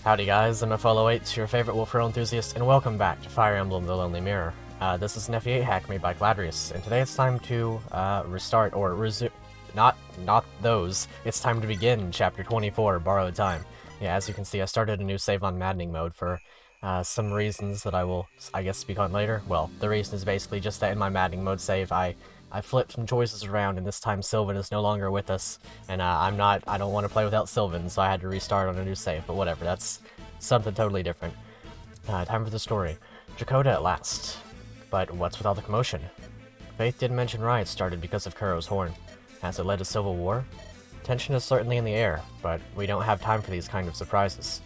Howdy guys, I'm FL08, your favorite Wolf Hero enthusiast, and welcome back to Fire Emblem The Lonely Mirror. This is an FE8 hack made by Caladrius, and today it's time to restart, or resume, not those, it's time to begin Chapter 24, Borrowed Time. Yeah, as you can see, I started a new save on Maddening mode for some reasons that I will, I guess, speak on later. Well, the reason is basically just that in my Maddening mode save, I flipped some choices around, and this time Sylvan is no longer with us, and I don't want to play without Sylvan, so I had to restart on a new save, but whatever, that's something totally different. Time for the story. Dakota at last. But what's with all the commotion? Faith did mention riots started because of Kuro's horn. Has it led to civil war? Tension is certainly in the air, but we don't have time for these kind of surprises.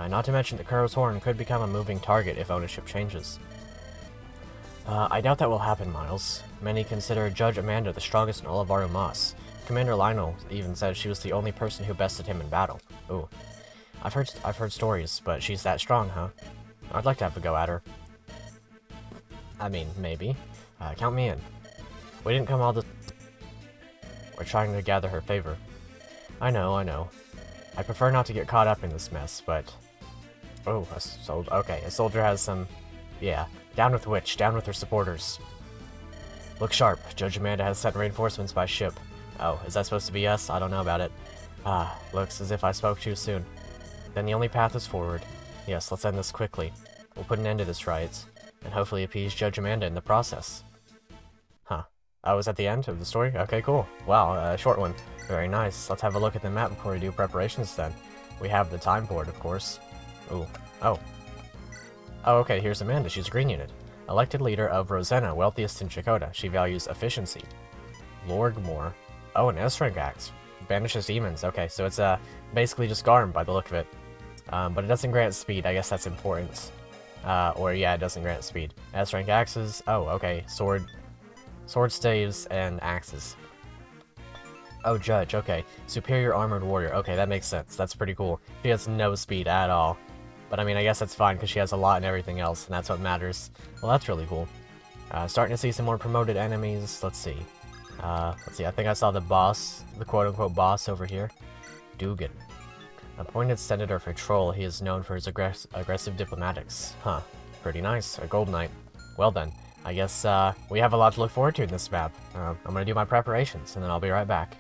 Not to mention that Kuro's horn could become a moving target if ownership changes. I doubt that will happen, Miles. Many consider Judge Amanda the strongest in all of Arumas. Commander Lionel even said she was the only person who bested him in battle. Ooh. I've heard stories, but she's that strong, huh? I'd like to have a go at her. I mean, maybe. Count me in. We didn't come all this... We're trying to gather her favor. I know. I prefer not to get caught up in this mess, but... Oh, okay, a soldier has some... Yeah. Down with Witch, down with her supporters. Look sharp. Judge Amanda has sent reinforcements by ship. Oh, is that supposed to be us? I don't know about it. Looks as if I spoke too soon. Then the only path is forward. Yes, let's end this quickly. We'll put an end to this riot, and hopefully appease Judge Amanda in the process. Huh. Oh, is that the end of the story? Okay, cool. Wow, short one. Very nice. Let's have a look at the map before we do preparations then. We have the time for it, of course. Ooh. Oh. Oh, okay, here's Amanda. She's a green unit. Elected leader of Rosanna, wealthiest in Chakota. She values efficiency. Lorgmore. Oh, an S-rank axe. Banishes demons. Okay, so it's basically just Garm by the look of it. But it doesn't grant speed. I guess that's important. Or yeah, it doesn't grant speed. S-rank axes. Oh, okay. Sword staves and axes. Oh, Judge. Okay. Superior armored warrior. Okay, that makes sense. That's pretty cool. She has no speed at all. But I mean, I guess that's fine because she has a lot and everything else, and that's what matters. Well, that's really cool. Starting to see some more promoted enemies. Let's see. I think I saw the boss, the quote-unquote boss over here. Dugan. Appointed senator for Troll, he is known for his aggressive diplomatics. Huh. Pretty nice. A gold knight. Well then, I guess we have a lot to look forward to in this map. I'm gonna do my preparations, and then I'll be right back.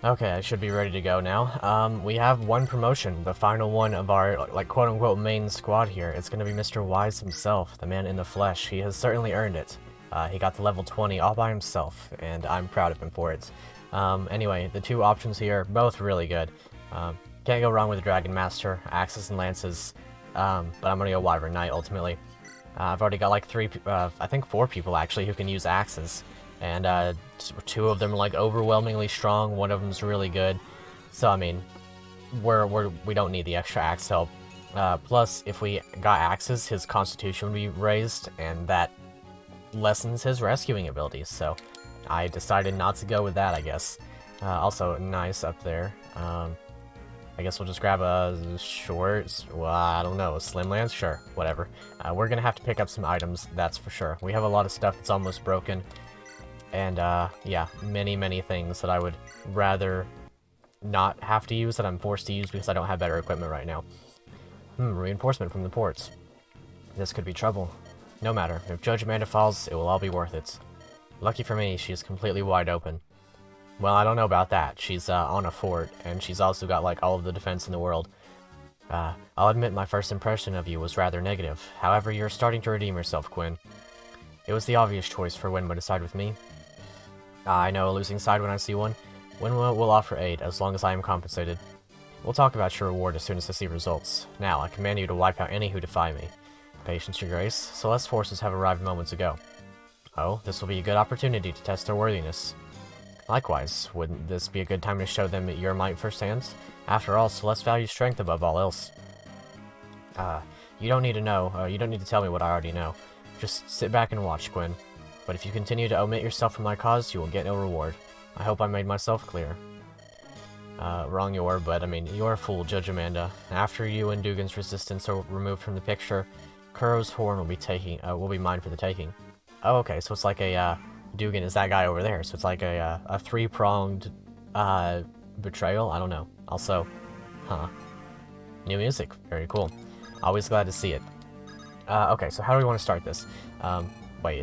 Okay, I should be ready to go now. We have one promotion, the final one of our, like, quote-unquote main squad here. It's gonna be Mr. Wise himself, the man in the flesh. He has certainly earned it. He got to level 20 all by himself, and I'm proud of him for it. Anyway, the two options here, both really good. Can't go wrong with Dragon Master, Axes and Lances, but I'm gonna go Wyvern Knight, ultimately. I've already got like I think 4 people actually who can use Axes, and 2 of them are like overwhelmingly strong, one of them's really good. So, I mean, we don't need the extra Axe help. Plus, if we got Axes, his Constitution would be raised, and that lessens his rescuing abilities, so I decided not to go with that, I guess. Also, nice up there. I guess we'll just grab a short, well, I don't know, a slim lance? Sure, whatever. We're gonna have to pick up some items, that's for sure. We have a lot of stuff that's almost broken, and yeah, many things that I would rather not have to use that I'm forced to use because I don't have better equipment right now. Reinforcement from the ports. This could be trouble. No matter, if Judge Amanda falls, it will all be worth it. Lucky for me, she is completely wide open. Well, I don't know about that. She's on a fort, and she's also got like all of the defense in the world. I'll admit my first impression of you was rather negative. However, you're starting to redeem yourself, Quinn. It was the obvious choice for Winma to side with me. I know a losing side when I see one. Winma will offer aid as long as I am compensated. We'll talk about your reward as soon as I see results. Now, I command you to wipe out any who defy me. Patience, your grace. Celeste's forces have arrived moments ago. Oh, this will be a good opportunity to test their worthiness. Likewise, wouldn't this be a good time to show them your might firsthand? After all, Celeste values strength above all else. You don't need to know, you don't need to tell me what I already know. Just sit back and watch, Quinn. But if you continue to omit yourself from my cause, you will get no reward. I hope I made myself clear. Wrong you are, but I mean, you're a fool, Judge Amanda. After you and Dugan's resistance are removed from the picture, Kuro's horn will be mine for the taking. Oh, okay, so it's like a, Dugan is that guy over there, so it's like a three-pronged, betrayal? I don't know. Also, huh. new music. Very cool. Always glad to see it. Okay, so how do we want to start this? Wait,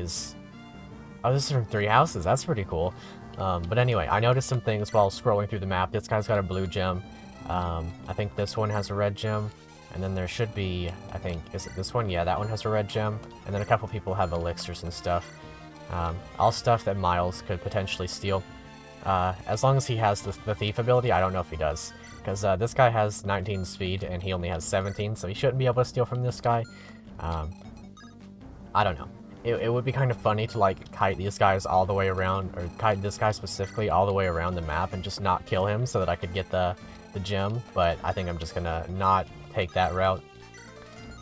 oh, this is from 3 houses. That's pretty cool. But anyway, I noticed some things while scrolling through the map. This guy's got a blue gem. I think this one has a red gem. And then there should be, I think, is it this one? Yeah, that one has a red gem. And then a couple people have elixirs and stuff. All stuff that Miles could potentially steal. As long as he has the thief ability. I don't know if he does. Because this guy has 19 speed and he only has 17, so he shouldn't be able to steal from this guy. I don't know. It would be kind of funny to like kite these guys all the way around, or kite this guy specifically all the way around the map and just not kill him so that I could get the gem, but I think I'm just gonna not take that route.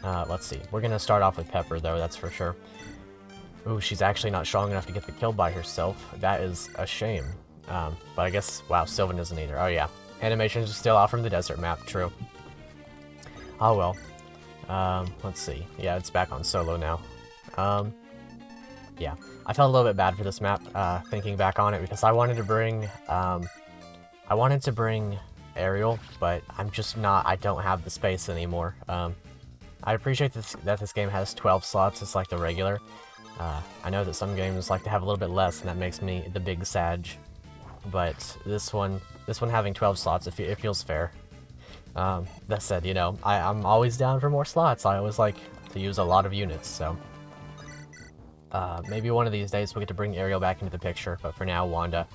Let's see. We're gonna start off with Pepper though, that's for sure. Ooh, she's actually not strong enough to get the kill by herself. That is a shame. But I guess, wow, Sylvan isn't either. Oh yeah. Animations are still off from the desert map, true. Oh well. Let's see. Yeah, it's back on solo now. Yeah. I felt a little bit bad for this map, thinking back on it, because I wanted to bring, Ariel, but I'm just not, I don't have the space anymore. I appreciate that this game has 12 slots, it's like the regular. I know that some games like to have a little bit less, and that makes me the big sag. But this one having 12 slots, it feels fair. That said, you know, I'm always down for more slots. I always like to use a lot of units, so... maybe one of these days we'll get to bring Ariel back into the picture, but for now, Wanda.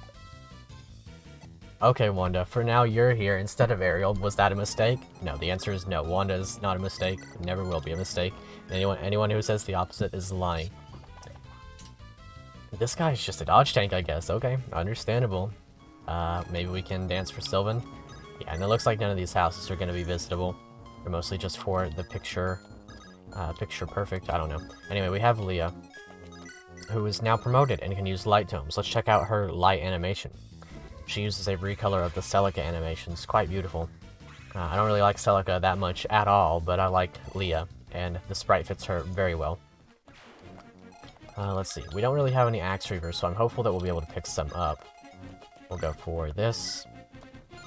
Okay, Wanda, for now you're here instead of Ariel. Was that a mistake? No, the answer is no. Wanda is not a mistake. It never will be a mistake. Anyone who says the opposite is lying. This guy's just a dodge tank, I guess. Okay, understandable. Maybe we can dance for Sylvan. Yeah, and it looks like none of these houses are going to be visitable. They're mostly just for the picture perfect. I don't know. Anyway, we have Leah, who is now promoted and can use light tomes. Let's check out her light animation. She uses a recolor of the Celica animations. Quite beautiful. I don't really like Celica that much at all, but I like Leah, and the sprite fits her very well. Let's see. We don't really have any Axe Reavers, so I'm hopeful that we'll be able to pick some up. We'll go for this.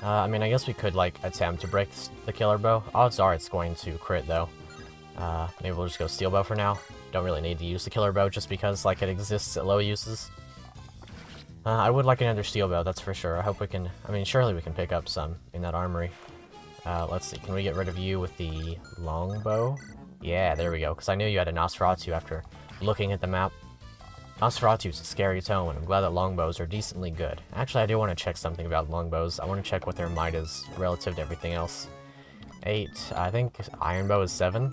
I mean, I guess we could, like, attempt to break the Killer Bow. Odds are it's going to crit, though. Maybe we'll just go Steel Bow for now. Don't really need to use the Killer Bow just because, like, it exists at low uses. I would like another Steel Bow, that's for sure. I hope we can... I mean, surely we can pick up some in that armory. Let's see. Can we get rid of you with the Longbow? Yeah, there we go. Because I knew you had a Nosferatu after looking at the map. Nosferatu is a scary tome, and I'm glad that longbows are decently good. Actually, I do want to check something about longbows. I want to check what their might is relative to everything else. 8. I think Iron Bow is 7.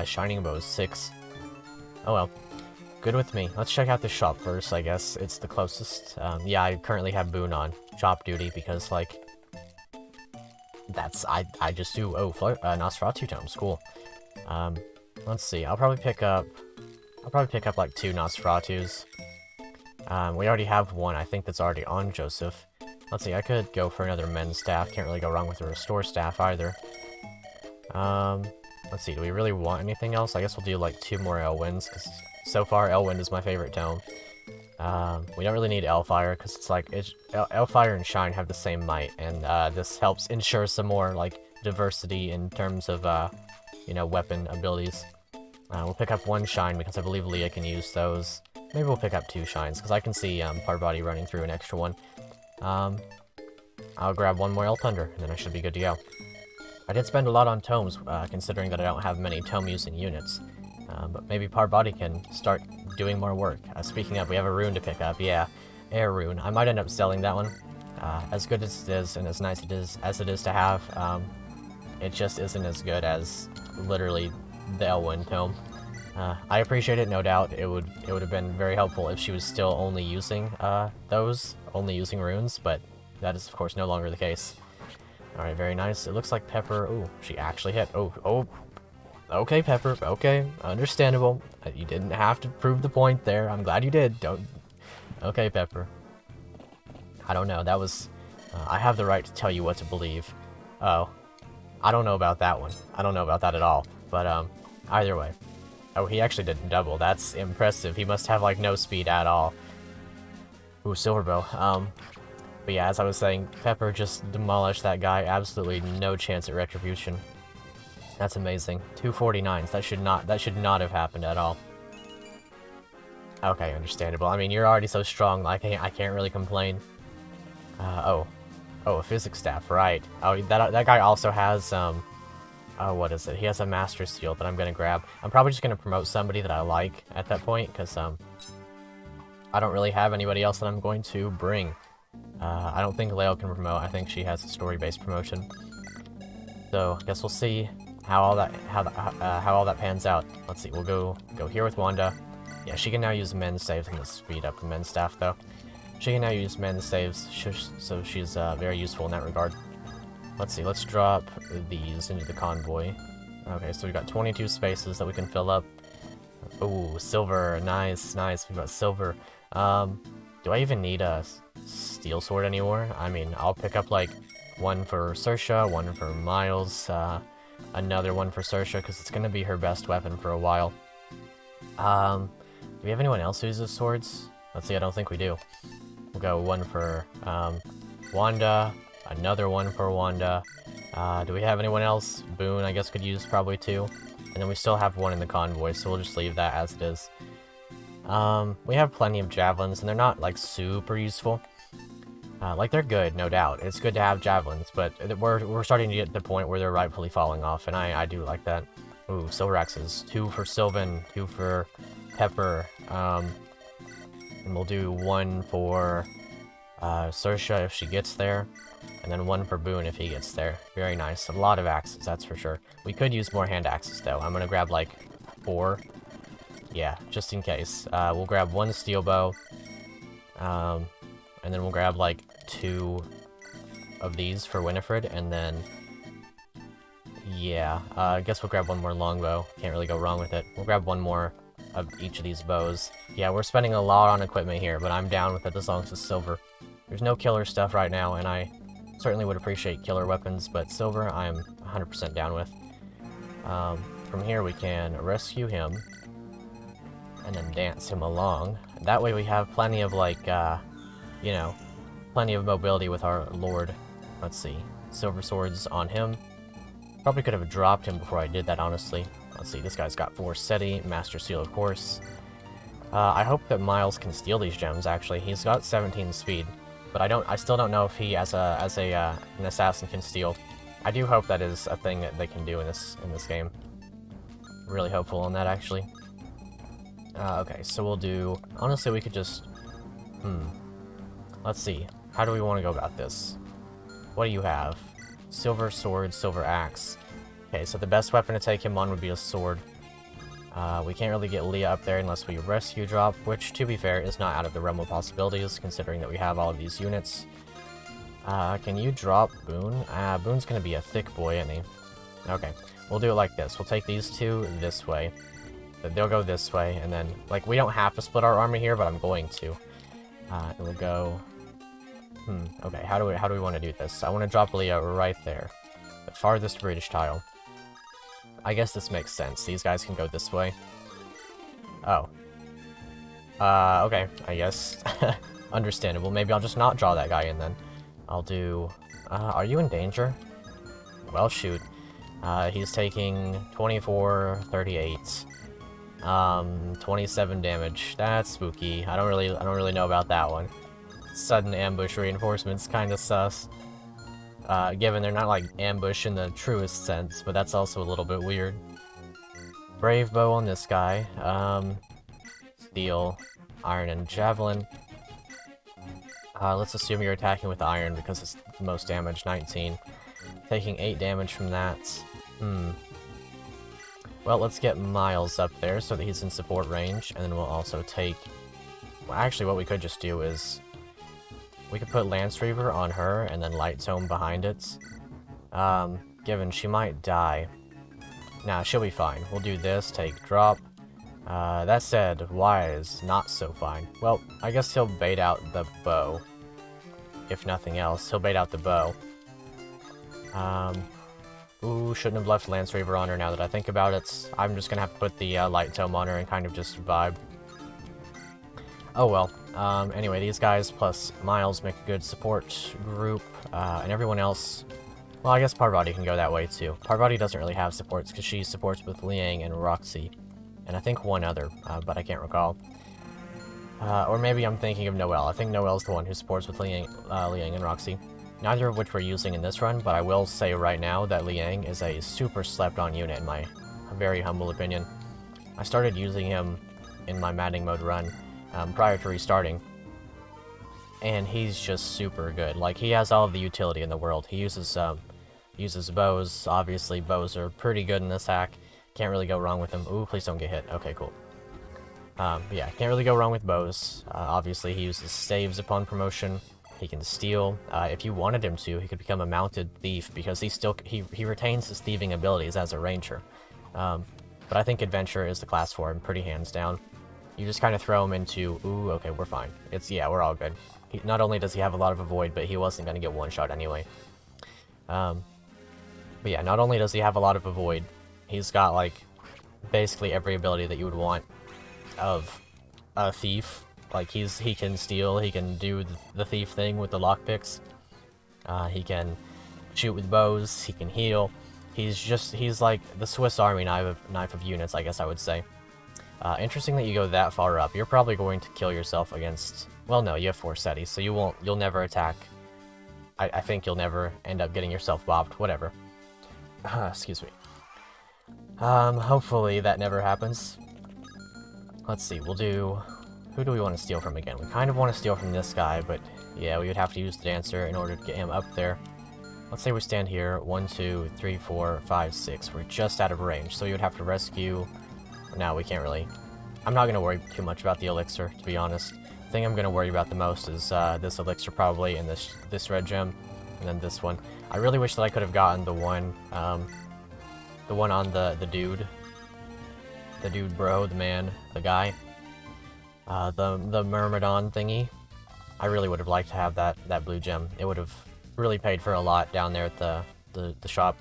Shining Bow is 6. Oh well. Good with me. Let's check out the shop first, I guess. It's the closest. Yeah, I currently have Boone on shop duty because, like... That's... I just do... Oh, Nosferatu tomes. Cool. Let's see. I'll probably pick up like 2 Nosferatus. We already have one, I think, that's already on Joseph. Let's see, I could go for another men's staff. Can't really go wrong with a restore staff either. Let's see, do we really want anything else? I guess we'll do like 2 more Elwinds, because so far Elwind is my favorite tome. We don't really need Elfire, because it's like, Elfire and Shine have the same might, and this helps ensure some more, like, diversity in terms of, you know, weapon abilities. We'll pick up 1 Shine because I believe Leah can use those. Maybe we'll pick up 2 Shines because I can see Parbody running through an extra one. I'll grab 1 more Elf Thunder and then I should be good to go. I did spend a lot on tomes considering that I don't have many tome using units. But maybe Parbody can start doing more work. Speaking of, we have a rune to pick up. Yeah, Air Rune. I might end up selling that one. As good as it is and as nice as it is to have, it just isn't as good as literally the Elwyn tome. I appreciate it, no doubt. It would have been very helpful if she was still only using runes, but that is of course no longer the case. Alright, very nice. It looks like Pepper... Ooh, she actually hit. Oh. Okay, Pepper. Okay, understandable. You didn't have to prove the point there. I'm glad you did. Don't... Okay, Pepper. I don't know. That was... I have the right to tell you what to believe. Oh. I don't know about that one. I don't know about that at all. But, either way. Oh, he actually didn't double. That's impressive. He must have, like, no speed at all. Ooh, Silverbow. But yeah, as I was saying, Pepper just demolished that guy. Absolutely no chance at retribution. That's amazing. 249s. That should not have happened at all. Okay, understandable. I mean, you're already so strong. I can't really complain. Oh, a physics staff, right? Oh, that guy also has oh, what is it? He has a Master Seal that I'm gonna grab. I'm probably just gonna promote somebody that I like at that point, because I don't really have anybody else that I'm going to bring. I don't think Leo can promote. I think she has a story-based promotion. So I guess we'll see how all that pans out. Let's see. We'll go here with Wanda. Yeah, she can now use men's saves. I'm gonna speed up the men's staff though. She can now use men's saves, so she's very useful in that regard. Let's see. Let's drop these into the convoy. Okay, so we got 22 spaces that we can fill up. Ooh, silver. Nice, nice. We got silver. Do I even need a steel sword anymore? I mean, I'll pick up like one for Saoirse, one for Miles, another one for Saoirse, because it's going to be her best weapon for a while. Do we have anyone else who uses swords? Let's see, I don't think we do. We'll go one for Wanda, another one for Wanda. Do we have anyone else? Boone, I guess, could use probably two. And then we still have one in the convoy, so we'll just leave that as it is. We have plenty of javelins, and they're not, like, super useful. Like, they're good, no doubt. It's good to have javelins, but we're starting to get to the point where they're rightfully falling off, and I do like that. Ooh, silver axes. 2 for Sylvan, 2 for Pepper, and we'll do 1 for Saoirse if she gets there, and then 1 for Boone if he gets there. Very nice. A lot of axes, that's for sure. We could use more hand axes, though. I'm gonna grab, like, 4. Yeah, just in case. We'll grab 1 steel bow, and then we'll grab, like, 2 of these for Winifred, and then... yeah, I guess we'll grab 1 more longbow. Can't really go wrong with it. We'll grab 1 more of each of these bows. Yeah, we're spending a lot on equipment here, but I'm down with it as long as it's silver. There's no killer stuff right now, and I certainly would appreciate killer weapons, but silver I'm 100% down with. From here we can rescue him, and then dance him along. That way we have plenty of, like, you know, plenty of mobility with our lord. Let's see. Silver swords on him. Probably could have dropped him before I did that, honestly. Let's see, this guy's got 4 SETI, Master Seal, of course. I hope that Miles can steal these gems, actually. He's got 17 speed, but I still don't know if he, as an assassin, can steal. I do hope that is a thing that they can do in this game. Really hopeful on that, actually. Okay, so we'll do... honestly, we could just... let's see. How do we want to go about this? What do you have? Silver sword, silver axe. Okay, so the best weapon to take him on would be a sword. We can't really get Leah up there unless we rescue drop, which, to be fair, is not out of the realm of possibilities, considering that we have all of these units. Can you drop Boone? Boone's gonna be a thick boy, isn't he? Okay, we'll do it like this. We'll take these 2 this way. They'll go this way, and then, like, we don't have to split our army here, but I'm going to. And we'll go... okay, how do we want to do this? I want to drop Leah right there. The farthest British tile. I guess this makes sense. These guys can go this way. Oh. Okay, I guess. Understandable. Maybe I'll just not draw that guy in then. I'll do... are you in danger? Well, shoot. He's taking 24, 38. 27 damage. That's spooky. I don't really know about that one. Sudden ambush reinforcements kind of sus. Given they're not like ambush in the truest sense, but that's also a little bit weird. Brave bow on this guy. Steel, iron, and javelin. Let's assume you're attacking with iron because it's the most damage, 19. Taking 8 damage from that. Well, let's get Miles up there so that he's in support range, and then we'll also take... well, actually, what we could just do is... we could put Lance Reaver on her, and then Light Tome behind it. Given she might die. Nah, she'll be fine. We'll do this, take drop. That said, Wise, not so fine. Well, I guess he'll bait out the bow. If nothing else, he'll bait out the bow. Ooh, shouldn't have left Lance Reaver on her now that I think about it. I'm just gonna have to put the Light Tome on her and kind of just vibe. Oh well. Anyway, these guys plus Miles make a good support group, and everyone else... Well, I guess Parvati can go that way too. Parvati doesn't really have supports because she supports with Liang and Roxy, and I think one other, but I can't recall. Or maybe I'm thinking of Noelle. I think Noelle's the one who supports with Liang and Roxy. Neither of which we're using in this run, but I will say right now that Liang is a super slept-on unit in my very humble opinion. I started using him in my Maddening Mode run prior to restarting, and he's just super good. Like, he has all of the utility in the world. He uses bows. Obviously, bows are pretty good in this hack. Can't really go wrong with them. Ooh, please don't get hit. Okay, cool. But yeah, can't really go wrong with bows. Obviously, he uses staves upon promotion. He can steal. If you wanted him to, he could become a mounted thief because he retains his thieving abilities as a ranger. But I think adventure is the class for him, pretty hands down. You just kind of throw him into, ooh, okay, we're fine. Yeah, we're all good. Not only does he have a lot of avoid, but he wasn't going to get one shot anyway. But yeah, not only does he have a lot of avoid, he's got, like, basically every ability that you would want of a thief. Like, he can steal, he can do the thief thing with the lockpicks, he can shoot with bows, he can heal. He's like the Swiss Army knife of units, I guess I would say. Interesting that you go that far up. You're probably going to kill yourself against... Well, no, you have 4 SETIs, so you'll never attack. I think you'll never end up getting yourself bopped, whatever. Excuse me. Hopefully that never happens. Let's see, we'll do... Who do we want to steal from again? We kind of want to steal from this guy, but yeah, we would have to use the Dancer in order to get him up there. Let's say we stand here, 1, 2, 3, 4, 5, 6. We're just out of range, so you would have to rescue... No, we can't really... I'm not going to worry too much about the elixir, to be honest. The thing I'm going to worry about the most is this elixir probably, and this red gem, and then this one. I really wish that I could have gotten the one on the dude. The dude bro, the man, the guy. The Myrmidon thingy. I really would have liked to have that blue gem. It would have really paid for a lot down there at the shop.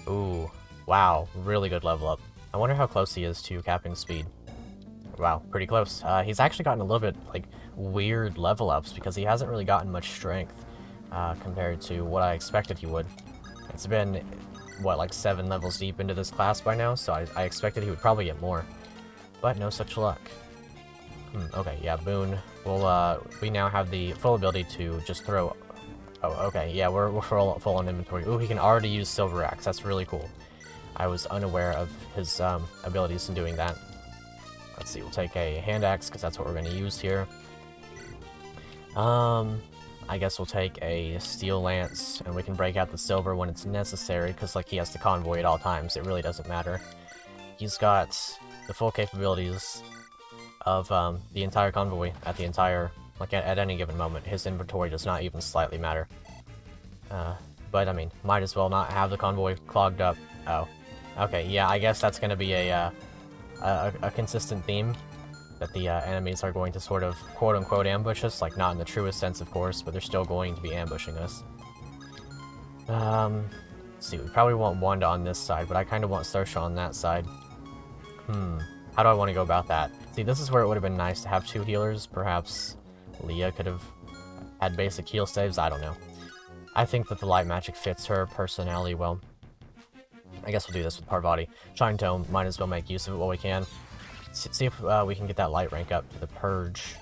Ooh, wow, really good level up. I wonder how close he is to capping speed. Wow, pretty close. He's actually gotten a little bit, like, weird level ups because he hasn't really gotten much strength compared to what I expected he would. It's been, what, like 7 levels deep into this class by now, so I expected he would probably get more. But no such luck. Okay, yeah, Boon. We now have the full ability to just throw... Oh, okay, yeah, we're full on inventory. Ooh, he can already use Silver Axe. That's really cool. I was unaware of his abilities in doing that. Let's see, we'll take a Hand Axe, because that's what we're going to use here. I guess we'll take a Steel Lance, and we can break out the Silver when it's necessary, because, like, he has the Convoy at all times. It really doesn't matter. He's got the full capabilities of the entire Convoy at any given moment. His inventory does not even slightly matter. But, I mean, might as well not have the Convoy clogged up. Oh. Okay, yeah, I guess that's going to be a consistent theme, that the enemies are going to sort of quote-unquote ambush us, like not in the truest sense, of course, but they're still going to be ambushing us. Let's see, we probably want Wanda on this side, but I kind of want Saoirse on that side. How do I want to go about that? See, this is where it would have been nice to have 2 healers. Perhaps Leah could have had basic heal saves, I don't know. I think that the light magic fits her personality well. I guess we'll do this with Parvati. Shine Tome, might as well make use of it while we can. See if we can get that light rank up to the Purge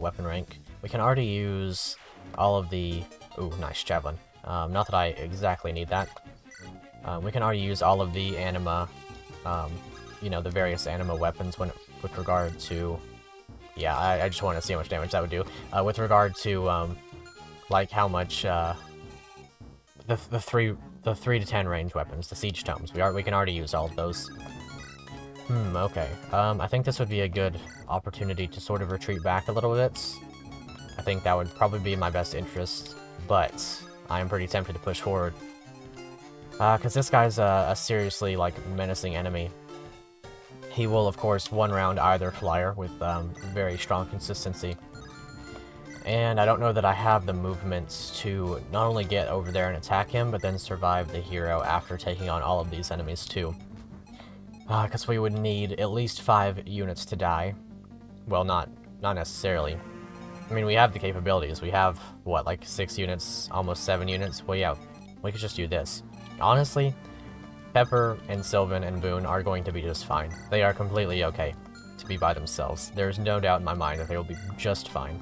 weapon rank. We can already use all of the... Ooh, nice Javelin. Not that I exactly need that. We can already use all of the anima, you know, the various anima weapons with regard to... Yeah, I just want to see how much damage that would do. With regard to, like, how much, the 3 to 10 range weapons, the Siege Tomes. We can already use all of those. Okay. I think this would be a good opportunity to sort of retreat back a little bit. I think that would probably be in my best interest, but I am pretty tempted to push forward. Because this guy's a seriously, like, menacing enemy. He will, of course, one-round either flyer with very strong consistency. And I don't know that I have the movements to not only get over there and attack him, but then survive the hero after taking on all of these enemies, too. Because we would need at least 5 units to die. Well, not not necessarily. I mean, we have the capabilities. We have, what, like 6 units, almost 7 units? Well, yeah, we could just do this. Honestly, Pepper and Sylvan and Boone are going to be just fine. They are completely okay to be by themselves. There's no doubt in my mind that they will be just fine.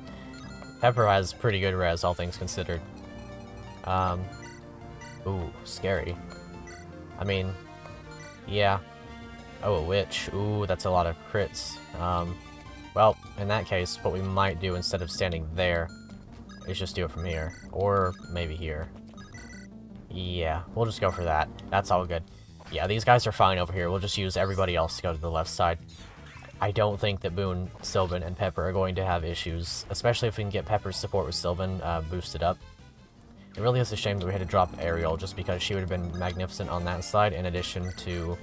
Pepper has pretty good res, all things considered. Ooh, scary. I mean, yeah. Oh, a witch. Ooh, that's a lot of crits. Well, in that case, what we might do instead of standing there is just do it from here. Or maybe here. Yeah, we'll just go for that. That's all good. Yeah, these guys are fine over here. We'll just use everybody else to go to the left side. I don't think that Boone, Sylvan, and Pepper are going to have issues, especially if we can get Pepper's support with Sylvan boosted up. It really is a shame that we had to drop Ariel, just because she would have been magnificent on that side, in addition to,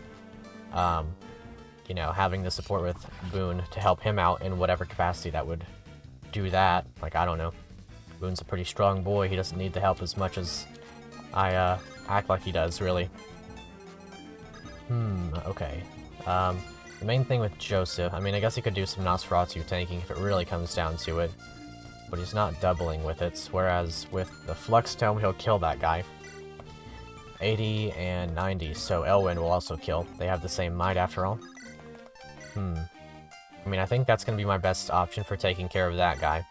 you know, having the support with Boone to help him out in whatever capacity that would do that. Like, I don't know. Boone's a pretty strong boy. He doesn't need the help as much as I act like he does, really. Okay. The main thing with Joseph, I mean, I guess he could do some Nosferatu tanking if it really comes down to it, but he's not doubling with it, whereas with the Flux Tome, he'll kill that guy. 80 and 90, so Elwyn will also kill. They have the same might after all. I mean, I think that's going to be my best option for taking care of that guy.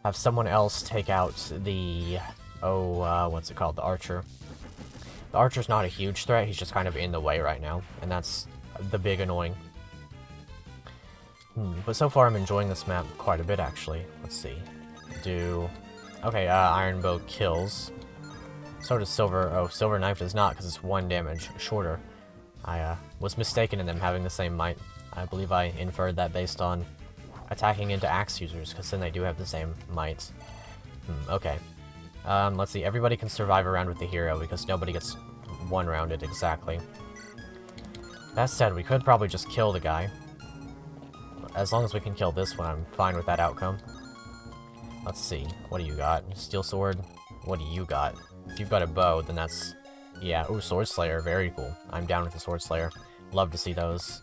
Have someone else take out the... what's it called? The Archer. The Archer's not a huge threat, he's just kind of in the way right now, and that's the big annoying. But so far I'm enjoying this map quite a bit, actually. Let's see. Okay, Iron Bow kills. So does Silver... Oh, Silver Knife does not, because it's 1 damage shorter. I was mistaken in them having the same might. I believe I inferred that based on attacking into axe users, because then they do have the same might. Okay. Let's see, everybody can survive a round with the hero, because nobody gets 1 rounded exactly. That said, we could probably just kill the guy. As long as we can kill this one, I'm fine with that outcome. Let's see, what do you got? Steel Sword? What do you got? If you've got a bow, then that's... Yeah, ooh, Sword Slayer, very cool. I'm down with the Sword Slayer. Love to see those.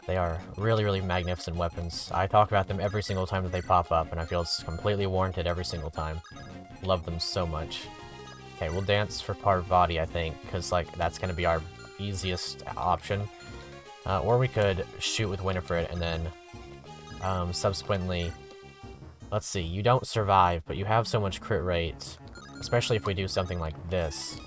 They are really, really magnificent weapons. I talk about them every single time that they pop up, and I feel it's completely warranted every single time. Love them so much. Okay, we'll dance for Parvati, I think, because, like, that's going to be our easiest option. Or we could shoot with Winifred, and then, subsequently... Let's see, you don't survive, but you have so much crit rate, especially if we do something like this.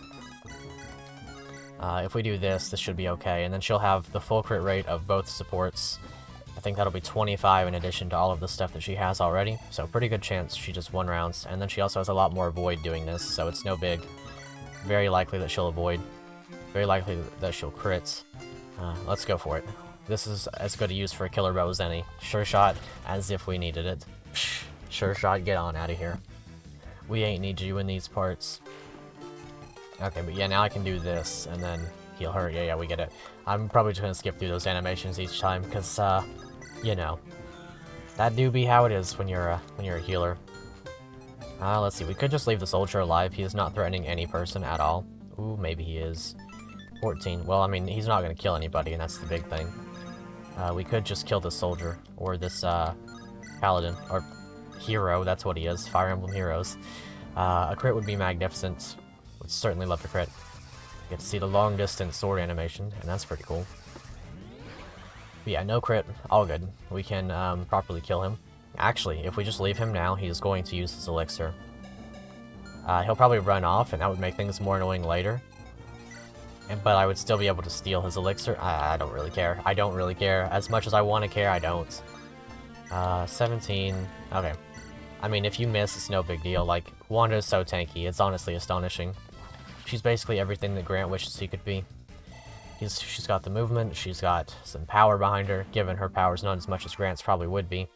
If we do this, this should be okay, and then she'll have the full crit rate of both supports. I think that'll be 25 in addition to all of the stuff that she has already, so pretty good chance she just 1 rounds, and then she also has a lot more avoid doing this, so it's no big. Very likely that she'll avoid. Very likely that she'll crit. Let's go for it. This is as good a use for a killer bow as any. Sure shot, as if we needed it. Psh, sure shot, get on out of here. We ain't need you in these parts. Okay, but yeah, now I can do this, and then heal her. Yeah, we get it. I'm probably just gonna skip through those animations each time, because, you know, that do be how it is when you're a healer. Let's see, we could just leave the soldier alive. He is not threatening any person at all. Ooh, maybe he is. 14. Well, I mean, he's not gonna kill anybody, and that's the big thing. We could just kill this soldier, or this, paladin, or hero, that's what he is. Fire Emblem heroes. A crit would be magnificent. Would certainly love to crit. Get to see the long distance sword animation, and that's pretty cool. But yeah, no crit, all good. We can properly kill him. Actually, if we just leave him now, he is going to use his elixir. He'll probably run off, and that would make things more annoying later. But I would still be able to steal his elixir. I don't really care. I don't really care. As much as I want to care, I don't. 17. Okay. I mean, if you miss, it's no big deal. Like, Wanda is so tanky, it's honestly astonishing. She's basically everything that Grant wishes he could be. She's got the movement, she's got some power behind her, given her power's not as much as Grant's probably would be.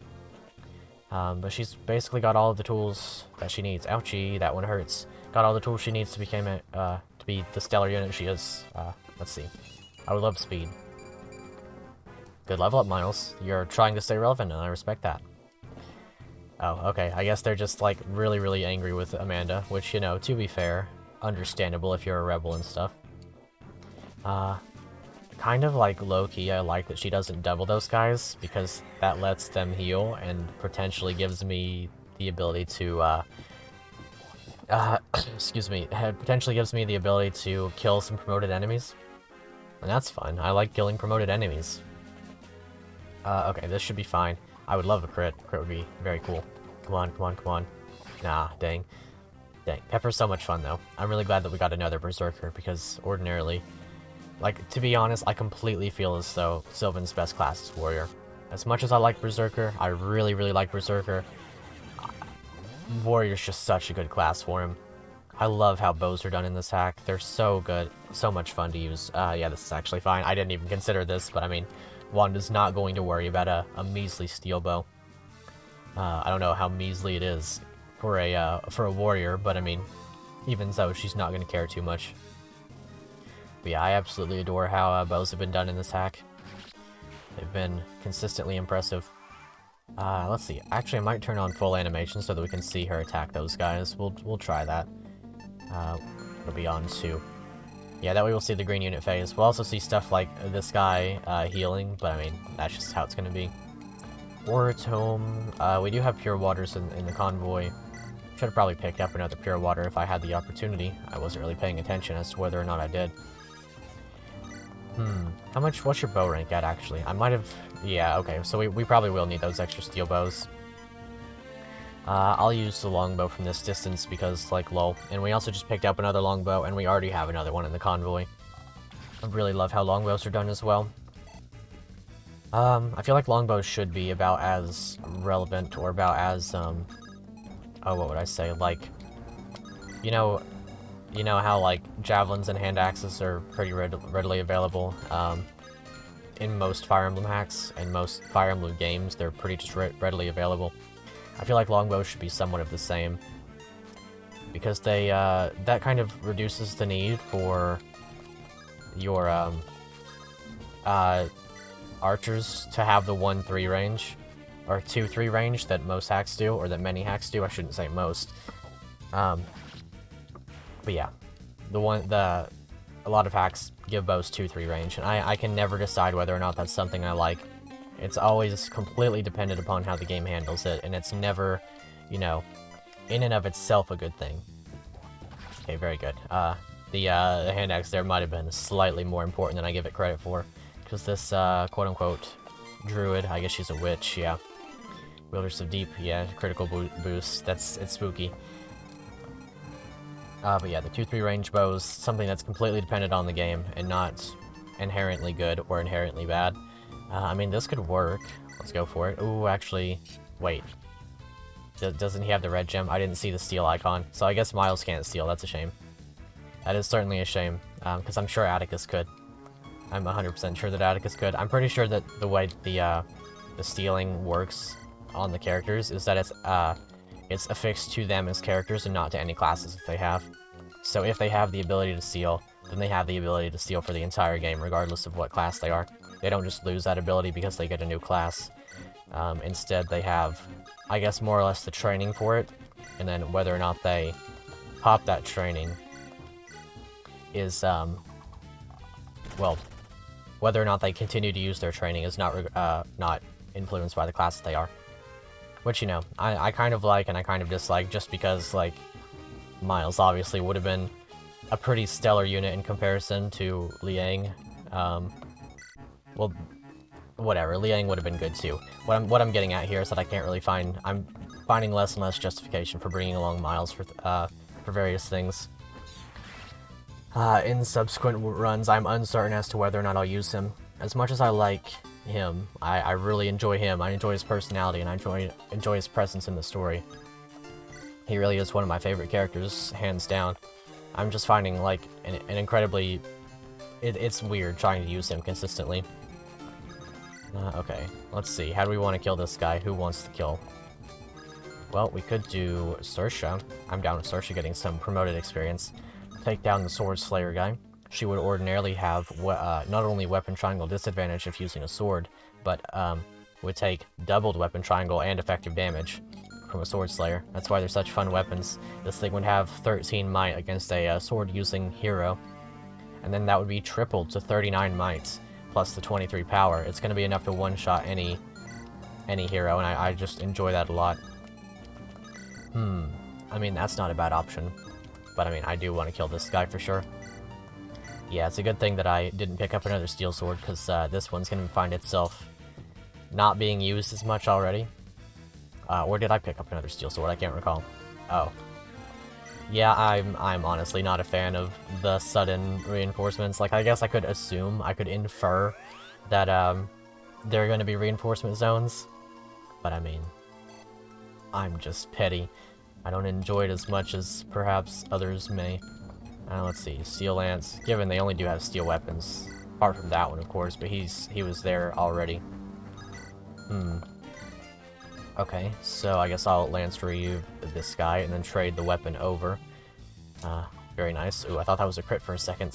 But she's basically got all of the tools that she needs. Ouchie, that one hurts. Got all the tools she needs to be the stellar unit she is. Let's see. I would love speed. Good level up, Miles. You're trying to stay relevant, and I respect that. Oh, okay. I guess they're just, like, really, really angry with Amanda, which, you know, to be fair, understandable if you're a rebel and stuff. kind of like low-key, I like that she doesn't double those guys, because that lets them heal and potentially gives me the ability to, excuse me, potentially gives me the ability to kill some promoted enemies. And that's fun. I like killing promoted enemies. Okay, this should be fine. I would love a crit. Crit would be very cool. Come on, come on, come on. Nah, dang. Dang. Pepper's so much fun, though. I'm really glad that we got another Berserker, because ordinarily... Like, to be honest, I completely feel as though Sylvan's best class is Warrior. As much as I like Berserker, I really, really like Berserker, Warrior's just such a good class for him. I love how bows are done in this hack. They're so good. So much fun to use. Yeah, this is actually fine. I didn't even consider this, but I mean, Wanda's not going to worry about a measly steel bow. I don't know how measly it is for a warrior, but I mean, even so, she's not going to care too much. But yeah, I absolutely adore how bows have been done in this hack. They've been consistently impressive. Let's see. Actually, I might turn on full animation so that we can see her attack those guys. We'll try that. It'll be on 2. Yeah, that way we'll see the green unit phase. We'll also see stuff like this guy healing, but I mean, that's just how it's going to be. Warrior Tome. We do have Pure Waters in the convoy. Should have probably picked up another Pure Water if I had the opportunity. I wasn't really paying attention as to whether or not I did. How much, what's your bow rank at, actually? I might have, yeah, okay, so we probably will need those extra steel bows. I'll use the longbow from this distance because, like, lol. And we also just picked up another longbow, and we already have another one in the convoy. I really love how longbows are done as well. I feel like longbows should be about as relevant, or about as, oh, what would I say, like, you know how, like, javelins and hand axes are pretty readily available, in most Fire Emblem hacks, and most Fire Emblem games, they're pretty just readily available. I feel like longbows should be somewhat of the same, because they, that kind of reduces the need for your, archers to have the 1-3 range, or 2-3 range that most hacks do, or that many hacks do. I shouldn't say most. But yeah, a lot of hacks give bows 2-3 range, and I can never decide whether or not that's something I like. It's always completely dependent upon how the game handles it, and it's never, you know, in and of itself a good thing. Okay, very good. The hand axe there might have been slightly more important than I give it credit for, because this, quote-unquote, druid, I guess she's a witch, yeah. Wielders of Deep, yeah, critical boost, it's spooky. But yeah, the 2-3 range bows, something that's completely dependent on the game, and not inherently good or inherently bad. I mean, this could work. Let's go for it. Ooh, actually, wait. Doesn't he have the red gem? I didn't see the steel icon, so I guess Miles can't steal. That's a shame. That is certainly a shame, because I'm sure Atticus could. I'm 100% sure that Atticus could. I'm pretty sure that the way the stealing works on the characters is that it's affixed to them as characters and not to any classes if they have. So if they have the ability to steal, then they have the ability to steal for the entire game, regardless of what class they are. They don't just lose that ability because they get a new class. Instead, they have, I guess, more or less the training for it, and then whether or not they pop that training is, well, whether or not they continue to use their training is not influenced by the class that they are. Which, you know, I kind of like and I kind of dislike, just because, like, Miles obviously would have been a pretty stellar unit in comparison to Liang. Well, whatever, Liang would have been good too. What I'm getting at here is that I'm finding less and less justification for bringing along Miles for various things. In subsequent runs, I'm uncertain as to whether or not I'll use him. As much as I like him, I really enjoy him. I enjoy his personality, and I enjoy his presence in the story. He really is one of my favorite characters, hands down. I'm just finding, like, an incredibly... It's weird trying to use him consistently. Okay, let's see. How do we want to kill this guy? Who wants to kill? Well, we could do Saoirse. I'm down with Saoirse getting some promoted experience. Take down the Sword Slayer guy. She would ordinarily have not only weapon triangle disadvantage if using a sword, but would take doubled weapon triangle and effective damage from a Sword Slayer. That's why they're such fun weapons. This thing would have 13 might against a sword-using hero, and then that would be tripled to 39 might plus the 23 power, it's going to be enough to one-shot any hero, and I just enjoy that a lot. I mean, that's not a bad option. But I mean, I do want to kill this guy for sure. Yeah, it's a good thing that I didn't pick up another steel sword, because this one's going to find itself not being used as much already. Or did I pick up another steel sword? I can't recall. Oh. Yeah, I'm honestly not a fan of the sudden reinforcements. Like, I guess I could assume, I could infer that there are going to be reinforcement zones. But I mean, I'm just petty. I don't enjoy it as much as perhaps others may. Let's see, Steel Lance, given they only do have steel weapons, apart from that one of course, but he was there already. Okay, so I guess I'll Lance Ryu this guy and then trade the weapon over. Very nice. Ooh, I thought that was a crit for a second.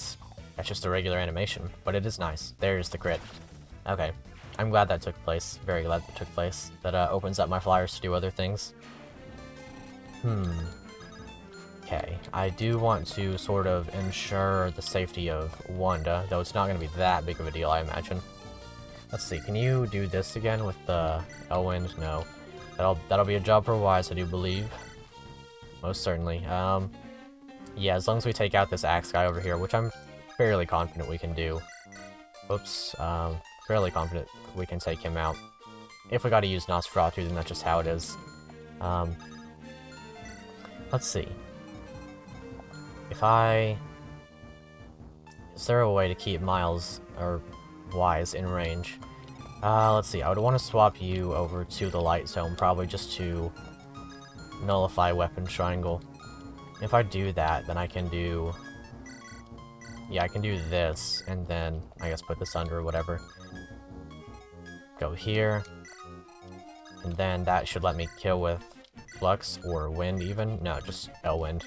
That's just a regular animation, but it is nice. There's the crit. Okay, I'm glad that took place. Very glad that took place. That opens up my flyers to do other things. Okay, I do want to sort of ensure the safety of Wanda, though it's not going to be that big of a deal, I imagine. Let's see, can you do this again with the Elwind? No. That'll be a job for Wise, I do believe. Most certainly. Yeah, as long as we take out this axe guy over here, which I'm fairly confident we can do. Oops, fairly confident we can take him out. If we gotta use Nosferatu, then that's just how it is. Let's see. Is there a way to keep Miles, or Wise, in range? Let's see, I would want to swap you over to the Light Zone, probably just to nullify Weapon Triangle. If I do that, then I can do... Yeah, I can do this, and then, I guess put this under or whatever. Go here. And then that should let me kill with Flux, or Wind even? No, just Elwind.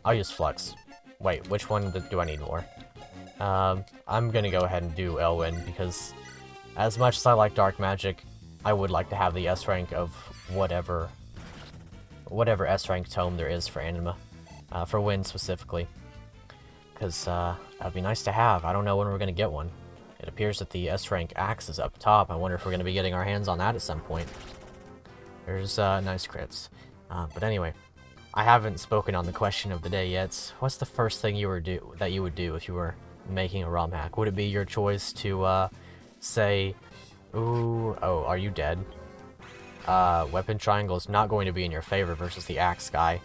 I'll use Flux. Wait, which one do I need more? I'm gonna go ahead and do Elwind, because as much as I like Dark Magic, I would like to have the S rank of whatever S rank tome there is for Anima. For Wind specifically. Because that'd be nice to have. I don't know when we're gonna get one. It appears that the S rank axe is up top. I wonder if we're gonna be getting our hands on that at some point. There's nice crits. But anyway, I haven't spoken on the question of the day yet. What's the first thing you would do if you were making a ROM hack? Would it be your choice to say, ooh, oh, are you dead? Weapon Triangle is not going to be in your favor versus the axe guy,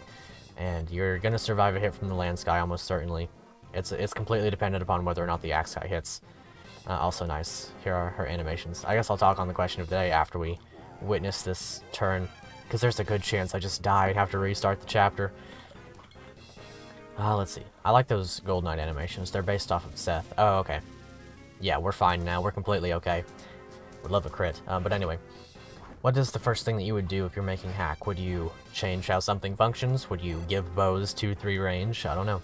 and you're gonna survive a hit from the lance guy almost certainly. It's completely dependent upon whether or not the axe guy hits. Also nice. Here are her animations. I guess I'll talk on the question of the day after we witness this turn, because there's a good chance I just die and have to restart the chapter. Let's see. I like those Gold Knight animations. They're based off of Seth. Oh, okay. Yeah, we're fine now. We're completely okay. Would love a crit. But anyway, what is the first thing that you would do if you're making hack? Would you change how something functions? Would you give bows 2-3 range? I don't know.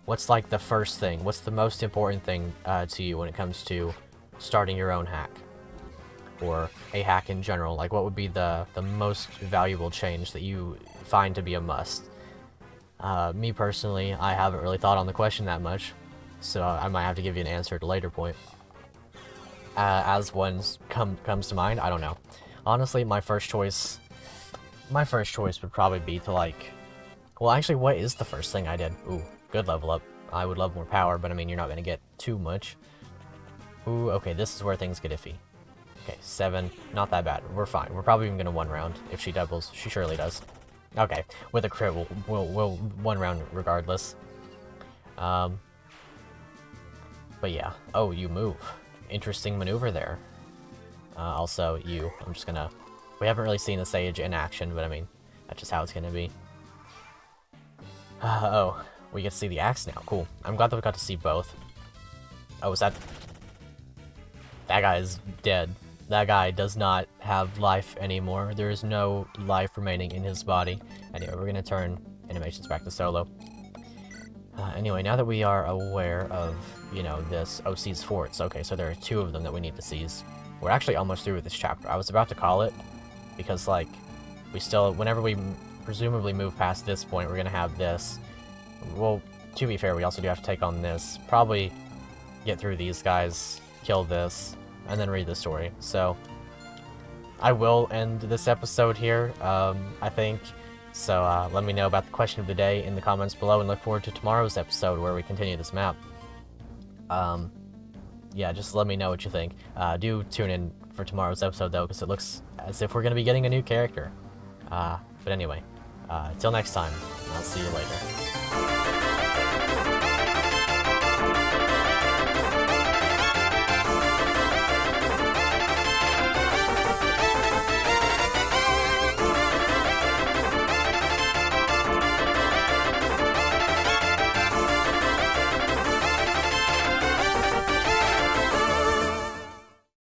What's like the first thing? What's the most important thing to you when it comes to starting your own hack? Or a hack in general? Like, what would be the most valuable change that you find to be a must? Me personally, I haven't really thought on the question that much, so I might have to give you an answer at a later point. As one comes to mind, I don't know. Honestly, my first choice would probably be to, like... Well, actually, what is the first thing I did? Ooh, good level up. I would love more power, but I mean, you're not going to get too much. Ooh, okay, this is where things get iffy. Okay, 7, not that bad. We're fine. We're probably even going to one round if she doubles. She surely does. Okay, with a crit, we'll one round regardless. But yeah. Oh, you move. Interesting maneuver there. Also, I'm just gonna... We haven't really seen the Sage in action, but I mean, that's just how it's gonna be. Oh, we get to see the axe now. Cool. I'm glad that we got to see both. Oh, is that... That guy is dead. That guy does not have life anymore. There is no life remaining in his body. Anyway, we're gonna turn animations back to solo. Anyway, now that we are aware of, you know, this... Oh, seize forts. Okay, so there are 2 of them that we need to seize. We're actually almost through with this chapter. I was about to call it, because, like, we still... Whenever we presumably move past this point, we're gonna have this. Well, to be fair, we also do have to take on this. Probably get through these guys kill this, and then read the story. So I will end this episode here, I think. So let me know about the question of the day in the comments below, and look forward to tomorrow's episode where we continue this map. Yeah, just let me know what you think. Do tune in for tomorrow's episode, though, because it looks as if we're going to be getting a new character. But anyway, till next time, I'll see you later.